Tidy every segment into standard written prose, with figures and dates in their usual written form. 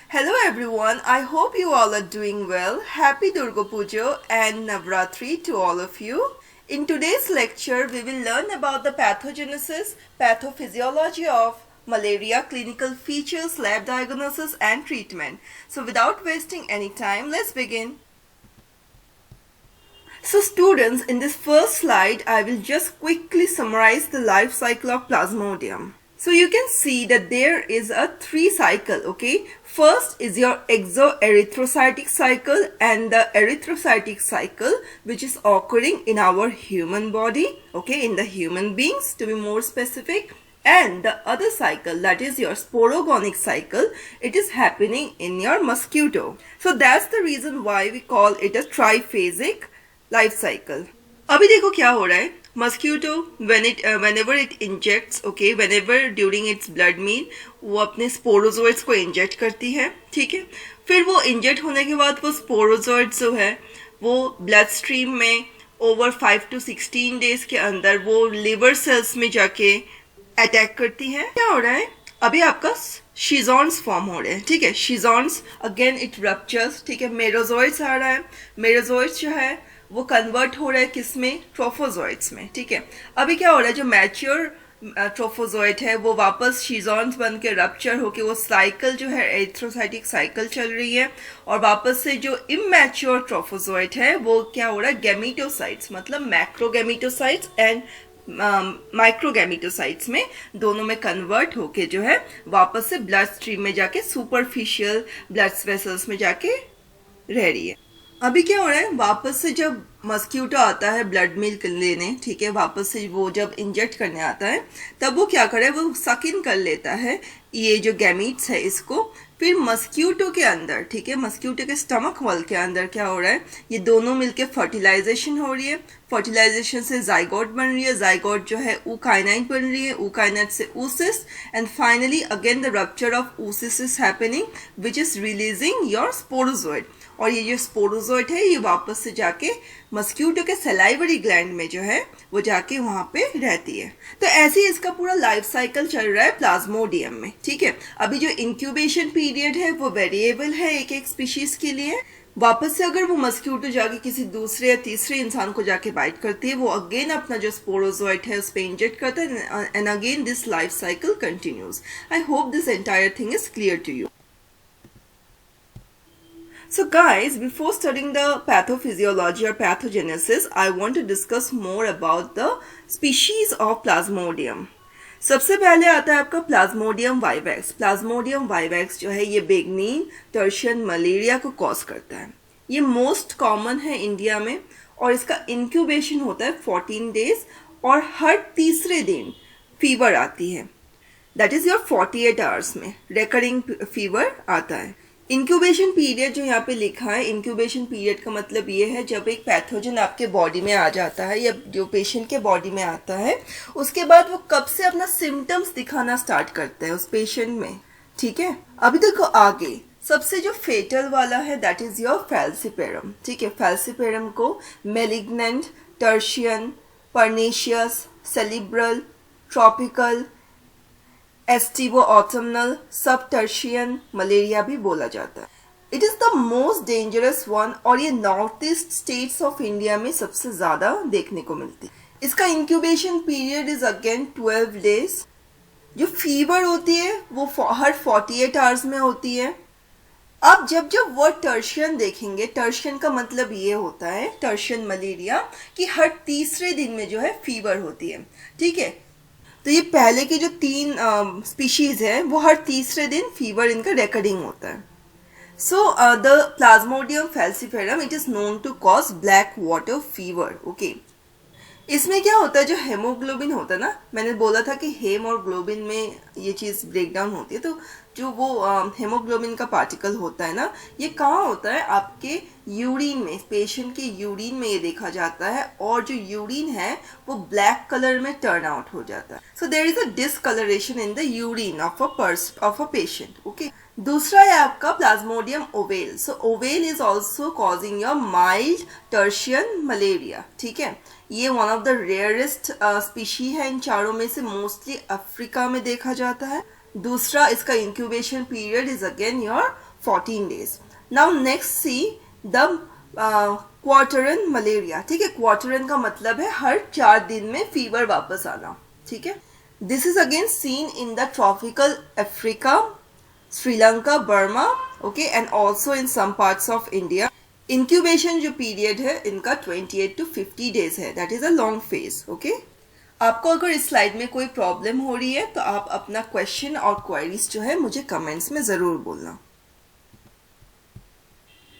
Hello everyone, I hope you all are doing well. Happy Durga Puja and Navratri to all of you. In today's lecture, we will learn about the pathogenesis, pathophysiology of malaria, clinical features, lab diagnosis and treatment. So without wasting any time, let's begin. So students, in this first slide, I will just quickly summarize the life cycle of Plasmodium. So you can see that there is a 3 cycle, okay. First is your exoerythrocytic cycle and the erythrocytic cycle which is occurring in our human body, okay, in the human beings to be more specific. And the other cycle, that is your sporogonic cycle, it is happening in your mosquito. So that's the reason why we call it a triphasic life cycle. अभी देखो क्या हो रहा है. Mosquito whenever it injects, okay, whenever during its blood meal वो अपने sporozoites को inject करती है, ठीक है. फिर वो इंजेक्ट होने के बाद वो स्पोरोजोइड्स जो है वो ब्लड स्ट्रीम में ओवर 5 to 16 डेज के अंदर वो लिवर सेल्स में जाके अटैक करती है. क्या हो रहा है, अभी आपका शीजॉन्स फॉर्म हो रहे हैं, ठीक है. शीजॉन्स अगेन इट रप्चर्स, ठीक है. मेरोजोइड्स आ रहा है. मेरोजोइड्स जो है वो कन्वर्ट हो रहा है किसमें, ट्रोफोजोइड्स में, ठीक है. अभी क्या हो रहा है, जो मैच्योर ट्रोफोजोइड है वो वापस शीजॉन्स बन के रप्चर होके वो साइकिल जो है एरिथ्रोसाइटिक साइकिल चल रही है. और वापस से जो इमैच्योर ट्रोफोजोइड है वो क्या हो रहा है, गैमीटोसाइट्स मतलब मैक्रोगैमीटोसाइट्स एंड माइक्रोगैमीटोसाइट्स में दोनों में कन्वर्ट होके जो है वापस से ब्लड स्ट्रीम में जाके सुपरफिशियल ब्लड वेसल्स में जाके रह रही है. अभी क्या हो रहा है, वापस से जब मस्क्यूटो आता है ब्लड मिल्क लेने, ठीक है, वापस से वो जब इंजेक्ट करने आता है तब वो क्या करे, वो सक इन कर लेता है ये जो गैमीट्स है इसको. फिर मस्क्यूटो के अंदर, ठीक है, मस्क्यूटो के स्टमक वॉल के अंदर क्या हो रहा है, ये दोनों मिलके फर्टिलाइजेशन हो रही है. फर्टिलाइजेशन से जाइगोट बन रही है. जाइगोट जो है ऊकाइनाइट बन रही है. ऊकाइनाइट से oocyst and finally again the rupture of oocyst is happening which is releasing your sporozoite. और ये जो स्पोरोजोइड है ये वापस से जाके मस्क्यूटो के सलाइवरी ग्लैंड में जो है वो जाके वहां पे रहती है. तो ऐसे ही इसका पूरा लाइफ साइकिल चल रहा है प्लाज्मोडियम में, ठीक है. अभी जो इंक्यूबेशन पीरियड है वो वेरिएबल है एक एक स्पीशीज के लिए. वापस से अगर वो मस्क्यूटो जाके किसी दूसरे या तीसरे इंसान को जाके बाइट करती है वो अगेन अपना जो स्पोरोजोइड है उस पर इंजेक्ट करता है and again this life cycle continues. I hope this entire thing is clear to you. So guys, before studying the pathophysiology or pathogenesis, I want to discuss more about the species of Plasmodium. सबसे पहले आता है आपका Plasmodium vivax. Plasmodium vivax जो है ये बेगनीन tertian malaria को cause करता है. ये मोस्ट कॉमन है इंडिया में और इसका इंक्यूबेशन होता है 14 डेज और हर तीसरे दिन फीवर आती है. दैट इज योर 48 आवर्स में रेकरिंग फीवर आता है. इंक्यूबेशन पीरियड जो यहाँ पे लिखा है, इंक्यूबेशन पीरियड का मतलब ये है जब एक पैथोजन आपके बॉडी में आ जाता है या जो पेशेंट के बॉडी में आता है उसके बाद वो कब से अपना सिम्टम्स दिखाना स्टार्ट करते हैं उस पेशेंट में, ठीक है. अभी देखो आगे सबसे जो फेटल वाला है दैट इज योर फैल्सिपेरम, ठीक है. फैल्सिपेरम को मेलिग्नेंट, टर्शियन, परनेशियस, सेलिब्रल, ट्रॉपिकल, एस्टिवो ऑटमनल, सब टर्शियन मलेरिया भी बोला जाता है. It is the most dangerous one और ये north east states of India में सबसे ज्यादा देखने को मिलती है. इसका incubation period is again 12 days. जो फीवर होती है वो हर 48 आवर्स में होती है. अब जब वर्ड टर्शियन देखेंगे, टर्शियन का मतलब ये होता है टर्शियन मलेरिया कि हर तीसरे दिन में जो है फीवर होती है, ठीक है. तो ये पहले के जो 3 स्पीशीज है वो हर तीसरे दिन फीवर इनका रिकॉर्डिंग होता है. So the plasmodium falciparum it is known to cause black water fever, okay. इसमें क्या होता है, जो हेमोग्लोबिन होता है ना, मैंने बोला था कि हेम और ग्लोबिन में ये चीज़ ब्रेक डाउन होती है. तो जो वो हेमोग्लोबिन का पार्टिकल होता है ना, ये कहाँ होता है, आपके यूरिन में, पेशेंट के यूरिन में ये देखा जाता है और जो यूरिन है वो ब्लैक कलर में टर्न आउट हो जाता है. So there is a discoloration in the urine of a patient, okay. दूसरा है आपका plasmodium ovale. So ovale is also causing your mild tertian malaria, ठीक है. ये one of the rarest species है इन चारों में से, मोस्टली अफ्रीका में देखा जाता है. दूसरा इसका incubation period is again your 14 days. Now next see the quartan malaria. ठीक है, क्वार्टरन का मतलब है हर 4 दिन में फीवर वापस आना. ठीक है, this is again seen in the tropical Africa, Sri Lanka, Burma, okay, and also in some parts of India. Incubation जो पीरियड है इनका 28 to 50 डेज है. That is a long phase. Okay, आपको अगर इस स्लाइड में कोई प्रॉब्लम हो रही है तो आप अपना क्वेश्चन और क्वेरीज जो है मुझे कमेंट्स में ज़रूर बोलना.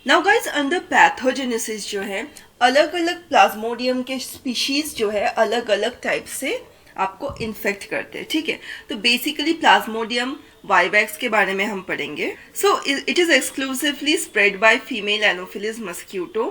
नाउ गाइज, अंडर पैथोजेनेसिस जो है अलग अलग प्लाज्मोडियम के स्पीशीज जो है अलग अलग टाइप से आपको इन्फेक्ट करते हैं. ठीक है, तो बेसिकली प्लाज्मोडियम वाइवैक्स के बारे में हम पढ़ेंगे. So it is exclusively spread by female anopheles mosquito.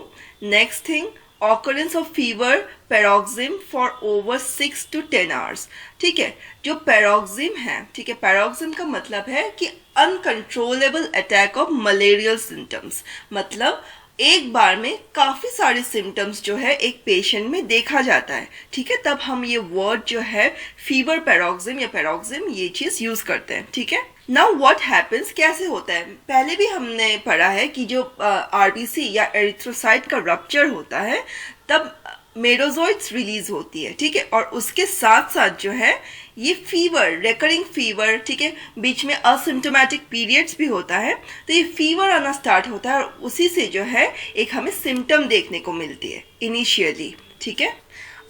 Next thing, occurrence of fever paroxysm for over 6 to 10 hours. ठीक है, जो पैरोक्सिम है, ठीक है, पैरोक्सिम का मतलब है कि uncontrollable attack of malarial symptoms. मतलब एक बार में काफी सारे सिम्टम्स जो है एक पेशेंट में देखा जाता है. ठीक है, तब हम ये वर्ड जो है फीवर पैरोक्सिम या पैरोक्सिम ये चीज यूज करते हैं. ठीक है, नाउ व्हाट हैपेंस, कैसे होता है. पहले भी हमने पढ़ा है कि जो आरबीसी या एरिथ्रोसाइट का रप्चर होता है तब मेरोजोइट्स रिलीज होती है. ठीक है, और उसके साथ साथ जो है ये फीवर, रेकरिंग फीवर, ठीक है, बीच में असिम्टोमेटिक पीरियड्स भी होता है. तो ये फीवर आना स्टार्ट होता है और उसी से जो है एक हमें सिम्टम देखने को मिलती है इनिशियली. ठीक है,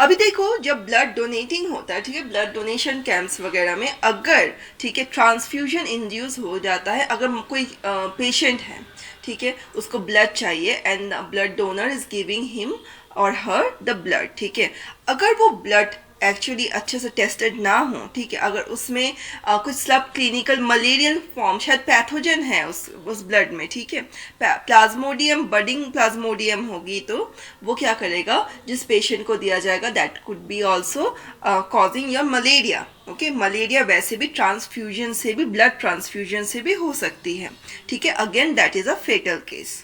अभी देखो जब ब्लड डोनेटिंग होता है, ठीक है, ब्लड डोनेशन कैंप्स वगैरह में अगर, ठीक है, ट्रांसफ्यूजन इंड्यूस हो जाता है, अगर कोई पेशेंट है, ठीक है, उसको ब्लड चाहिए and blood donor is giving him और हर द ब्लड. ठीक है, अगर वो ब्लड एक्चुअली अच्छे से टेस्टेड ना हो, ठीक है, अगर उसमें कुछ सब क्लिनिकल मलेरियल फॉर्म, शायद पैथोजन है उस ब्लड में, ठीक है, प्लाज्मोडियम, बडिंग प्लाज्मोडियम होगी, तो वो क्या करेगा, जिस पेशेंट को दिया जाएगा that could be also causing your malaria. Okay, malaria वैसे भी ट्रांसफ्यूजन से भी, ब्लड ट्रांसफ्यूजन से भी हो सकती है. ठीक है, again that is a fatal case.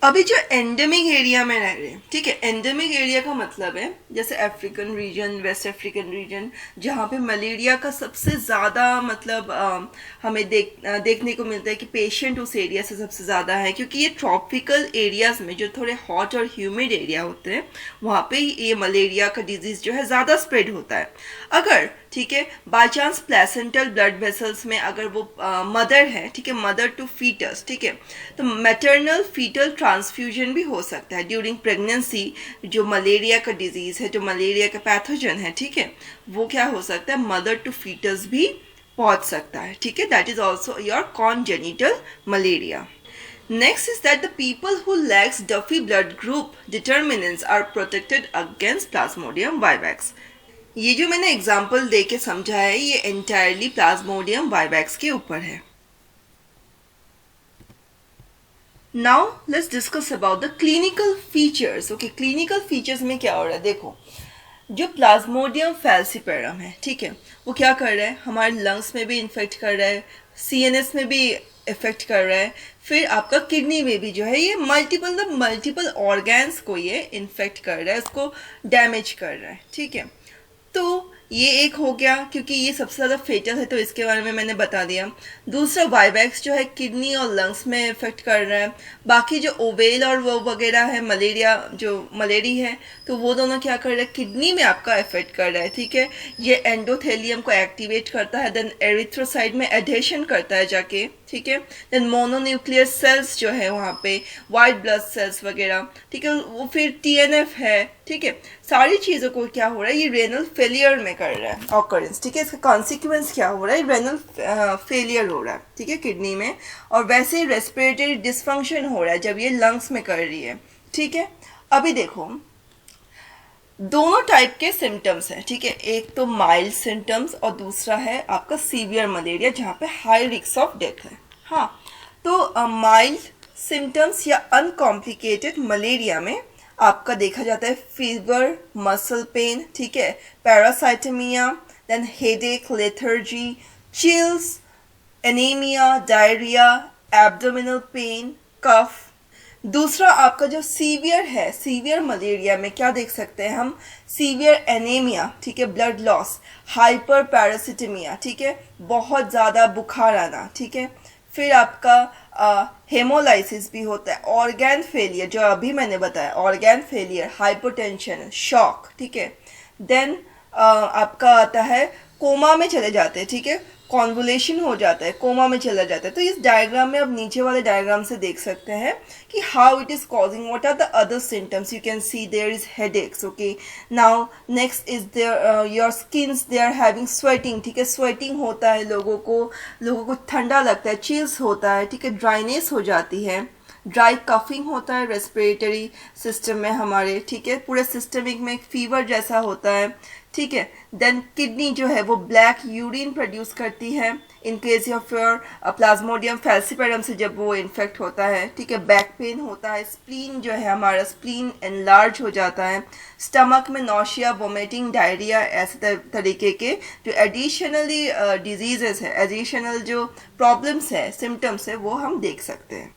अभी जो एंडेमिक एरिया में रह रहे हैं, ठीक है, एंडेमिक एरिया का मतलब है जैसे African region, West African region, जहाँ पे मलेरिया का सबसे ज़्यादा मतलब हमें देखने को मिलता है कि पेशेंट उस एरिया से सबसे ज़्यादा है, क्योंकि ये ट्रॉपिकल एरियाज़ में जो थोड़े हॉट और ह्यूमिड एरिया होते हैं वहाँ पे ये मलेरिया का डिजीज़ जो है ज़्यादा स्प्रेड होता है. अगर, ठीक है, by chance placental blood vessels में अगर वो मदर है, ठीक है, मदर टू फीटस, ठीक है, तो मैटरनल फीटल ट्रांसफ्यूजन भी हो सकता है ड्यूरिंग प्रेगनेंसी. जो मलेरिया का डिजीज़ है, जो मलेरिया का पैथोजन है, ठीक है, वो क्या हो सकता है, मदर टू फीटस भी पहुंच सकता है. ठीक है, that is also your congenital malaria. Next is that the people who lacks Duffy blood group determinants are protected against Plasmodium vivax. ये जो मैंने एग्जाम्पल दे के समझा है ये एंटायरली प्लाज्मोडियम वाइवैक्स के ऊपर है. Now let's discuss about the clinical features. Okay, clinical features में क्या हो रहा है, देखो जो प्लाज्मोडियम फैल्सिपेरम है, ठीक है, वो क्या कर रहा है, हमारे लंग्स में भी इन्फेक्ट कर रहा है, सीएनएस में भी इफेक्ट कर रहा है, फिर आपका किडनी में भी जो है ये मल्टीपल ऑर्गन्स को ये इन्फेक्ट कर रहा है, उसको डैमेज कर रहा है. ठीक है, तो ये एक हो गया क्योंकि ये सबसे ज़्यादा फेटल है तो इसके बारे में मैंने बता दिया. दूसरा वाइवैक्स जो है किडनी और लंग्स में इफेक्ट कर रहा है. बाकी जो ओवेल और वो वगैरह है मलेरिया, जो मलेरी है, तो वो दोनों क्या कर रहे हैं, किडनी में आपका इफेक्ट कर रहा है. ठीक है, ये एंडोथेलियम को एक्टिवेट करता है, देन एरिथ्रोसाइट में एडेशन करता है जाके. ठीक है, देन मोनोन्यूक्लियर सेल्स जो है वहाँ पे, वाइट ब्लड सेल्स वगैरह, ठीक है, वो फिर टीएनएफ है. ठीक है, सारी चीज़ों को क्या हो रहा है, ये रेनल फेलियर में कर रहा है ऑकरेंस. ठीक है, इसका कॉन्सिक्वेंस क्या हो रहा है, रेनल फेलियर हो रहा है. ठीक है, किडनी में, और वैसे रेस्पिरेटरी डिसफंक्शन हो रहा है जब ये लंग्स में कर रही है. ठीक है, अभी देखो दोनों टाइप के सिम्टम्स हैं. ठीक है, एक तो माइल्ड सिम्टम्स और दूसरा है आपका सीवियर मलेरिया जहाँ पे हाई रिस्क ऑफ डेथ है. हाँ, तो माइल्ड सिम्टम्स या अनकॉम्प्लिकेटेड मलेरिया में आपका देखा जाता है फीवर, मसल पेन, ठीक है, parasitaemia, then headache, lethargy, chills, anaemia, diarrhoea, abdominal pain, cough. दूसरा आपका जो सीवियर है, सीवियर मलेरिया में क्या देख सकते हैं हम, सीवियर एनीमिया, ठीक है, ब्लड लॉस, हाइपर पैरासिटमिया, ठीक है, बहुत ज़्यादा बुखार आना. ठीक है, फिर आपका हेमोलाइसिस भी होता है, ऑर्गेन फेलियर जो अभी मैंने बताया, ऑर्गेन फेलियर, हाइपोटेंशन, शॉक, ठीक है। देन आपका आता है कोमा में चले जाते हैं, ठीक है, कॉन्वुलेशन हो जाता है, कोमा में चला जाता है। तो इस डायग्राम में आप नीचे वाले डायग्राम से देख सकते हैं कि how it is causing, what are the other symptoms. You can see there is headaches, okay. Now next is there your skins, they are having sweating, ठीक है, स्वेटिंग होता है, लोगों को ठंडा लगता है, चिल्स होता है, ठीक है, ड्राइनेस हो जाती है, ड्राई कफिंग होता है रेस्पिरेटरी सिस्टम में हमारे, ठीक है, पूरे सिस्टमिक में एक फीवर जैसा होता है, ठीक है। देन किडनी जो है वो ब्लैक यूरिन प्रोड्यूस करती है in case of your Plasmodium falciparum से जब वो इन्फेक्ट होता है, ठीक है। बैक पेन होता है, स्प्लीन जो है हमारा स्प्लीन एनलार्ज हो जाता है, स्टमक में नौशिया, वोमिटिंग, डायरिया, ऐसे तरीके के जो एडिशनली डिजीजेस है, एडिशनल जो प्रॉब्लम्स है, सिम्टम्स है, वो हम देख सकते हैं।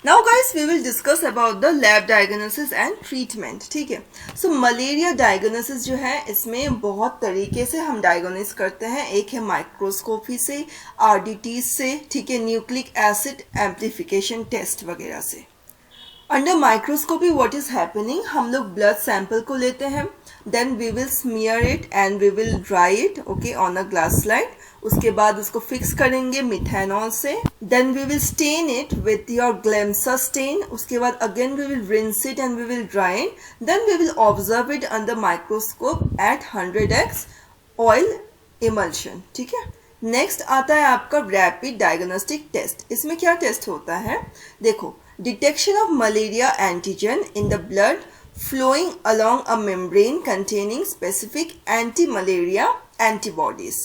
Now guys, we will discuss about the lab diagnosis and treatment, ठीक है। So मलेरिया डायग्नोसिस जो है इसमें बहुत तरीके से हम डायग्नोस करते हैं। एक है माइक्रोस्कोपी से, RDT से, ठीक है, न्यूक्लिक एसिड एम्प्लीफिकेशन टेस्ट वगैरह से। Under microscopy what is happening, हम लोग ब्लड सैंपल को लेते हैं, then we will smear it and we will dry it, okay, on a glass slide. उसके बाद उसको फिक्स करेंगे मिथेनॉल से, then we will stain it with your Giemsa stain. उसके बाद again we will rinse it and we will dry it, then we will observe it under microscope at 100x oil emulsion, ठीक है। Next आता है आपका rapid diagnostic test. इसमें क्या test होता है, देखो, detection of malaria antigen in the blood flowing along a membrane containing specific anti-malaria antibodies।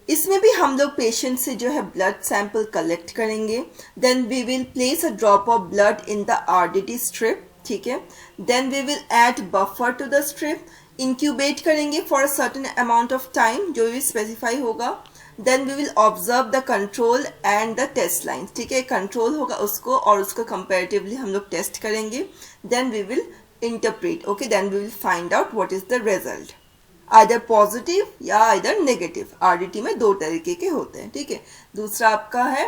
इसमें भी हम लोग पेशेंट से जो है ब्लड सैंपल कलेक्ट करेंगे, then we will place a drop of blood in the RDT strip, ठीक है, then we will add buffer to the strip, incubate करेंगे for a certain amount of time जो भी specify होगा, then we will observe the control and the test line, ठीक है, control होगा उसको और उसको कंपेरेटिवली हम लोग टेस्ट करेंगे, then we will interpret, okay, then we will find out what is the result, either positive या either negative। RDT में दो तरीके के होते हैं, ठीक है। दूसरा आपका है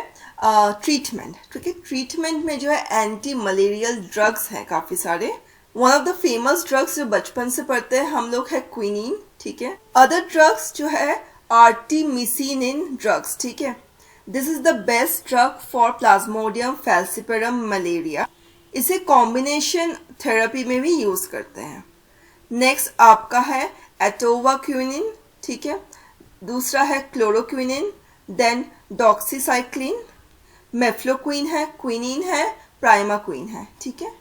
ट्रीटमेंट, ठीक है। ट्रीटमेंट में जो है एंटी मलेरियल ड्रग्स हैं काफ़ी सारे। One of the famous drugs जो बचपन से पढ़ते हैं हम लोग है क्विनीन, ठीक है। अदर ड्रग्स जो है आर्टिमिसिनिन ड्रग्स, ठीक है। This is the best drug for Plasmodium falciparum malaria. इसे कॉम्बिनेशन थेरेपी में भी यूज करते हैं। नेक्स्ट आपका है एटोवाक्विनिन, ठीक है। दूसरा है क्लोरोक्विनिन, देन डॉक्सीसाइक्लिन, मेफ्लोक्विन है, क्विनिन है, प्राइमाक्विन है, ठीक है।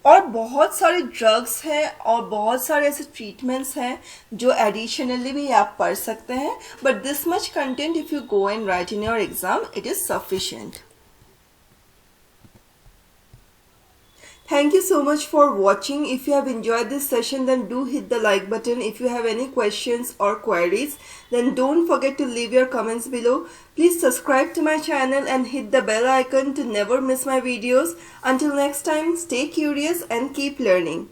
और बहुत सारे ड्रग्स हैं और बहुत सारे ऐसे ट्रीटमेंट्स हैं जो एडिशनली भी आप पढ़ सकते हैं, but this much content if you go and right in your exam it is sufficient. Thank you so much for watching. If you have enjoyed this session, then do hit the like button. If you have any questions or queries, then don't forget to leave your comments below. Please subscribe to my channel and hit the bell icon to never miss my videos. Until next time, stay curious and keep learning.